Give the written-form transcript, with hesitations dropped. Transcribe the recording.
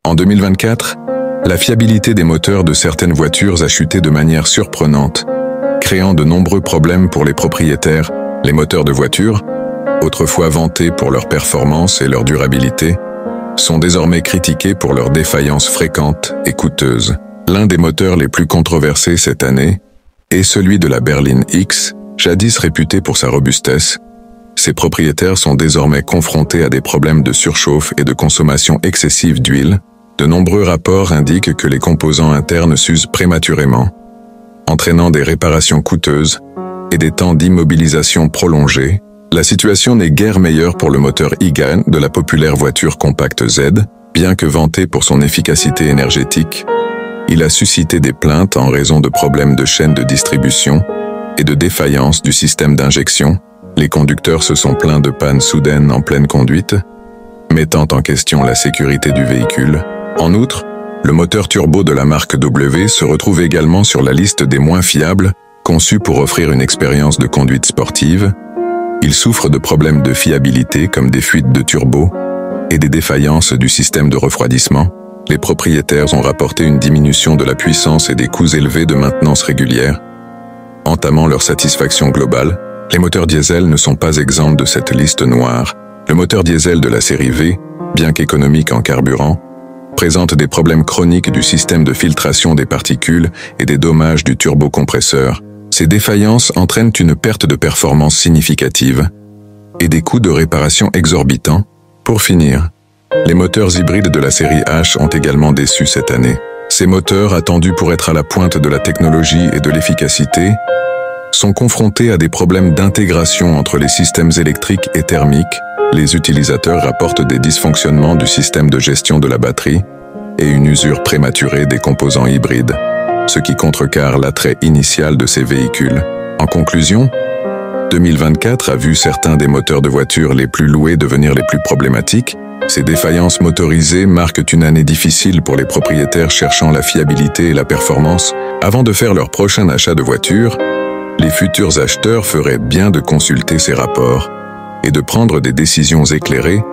En 2024, la fiabilité des moteurs de certaines voitures a chuté de manière surprenante, créant de nombreux problèmes pour les propriétaires. Les moteurs de voitures, autrefois vantés pour leur performance et leur durabilité, sont désormais critiqués pour leurs défaillances fréquentes et coûteuses. L'un des moteurs les plus controversés cette année est celui de la berline X, jadis réputée pour sa robustesse. Ses propriétaires sont désormais confrontés à des problèmes de surchauffe et de consommation excessive d'huile. De nombreux rapports indiquent que les composants internes s'usent prématurément, entraînant des réparations coûteuses et des temps d'immobilisation prolongés. La situation n'est guère meilleure pour le moteur e-GAN de la populaire voiture compacte Z. Bien que vanté pour son efficacité énergétique, il a suscité des plaintes en raison de problèmes de chaîne de distribution et de défaillance du système d'injection. Les conducteurs se sont plaints de pannes soudaines en pleine conduite, mettant en question la sécurité du véhicule. En outre, le moteur turbo de la marque W se retrouve également sur la liste des moins fiables, conçus pour offrir une expérience de conduite sportive. Il souffre de problèmes de fiabilité comme des fuites de turbo et des défaillances du système de refroidissement. Les propriétaires ont rapporté une diminution de la puissance et des coûts élevés de maintenance régulière, entamant leur satisfaction globale. Les moteurs diesel ne sont pas exempts de cette liste noire. Le moteur diesel de la série V, bien qu'économique en carburant, présente des problèmes chroniques du système de filtration des particules et des dommages du turbocompresseur. Ces défaillances entraînent une perte de performance significative et des coûts de réparation exorbitants. Pour finir, les moteurs hybrides de la série H ont également déçu cette année. Ces moteurs, attendus pour être à la pointe de la technologie et de l'efficacité, sont confrontés à des problèmes d'intégration entre les systèmes électriques et thermiques. Les utilisateurs rapportent des dysfonctionnements du système de gestion de la batterie et une usure prématurée des composants hybrides, ce qui contrecarre l'attrait initial de ces véhicules. En conclusion, 2024 a vu certains des moteurs de voitures les plus loués devenir les plus problématiques. Ces défaillances motorisées marquent une année difficile pour les propriétaires cherchant la fiabilité et la performance. Avant de faire leur prochain achat de voiture, les futurs acheteurs feraient bien de consulter ces rapports et de prendre des décisions éclairées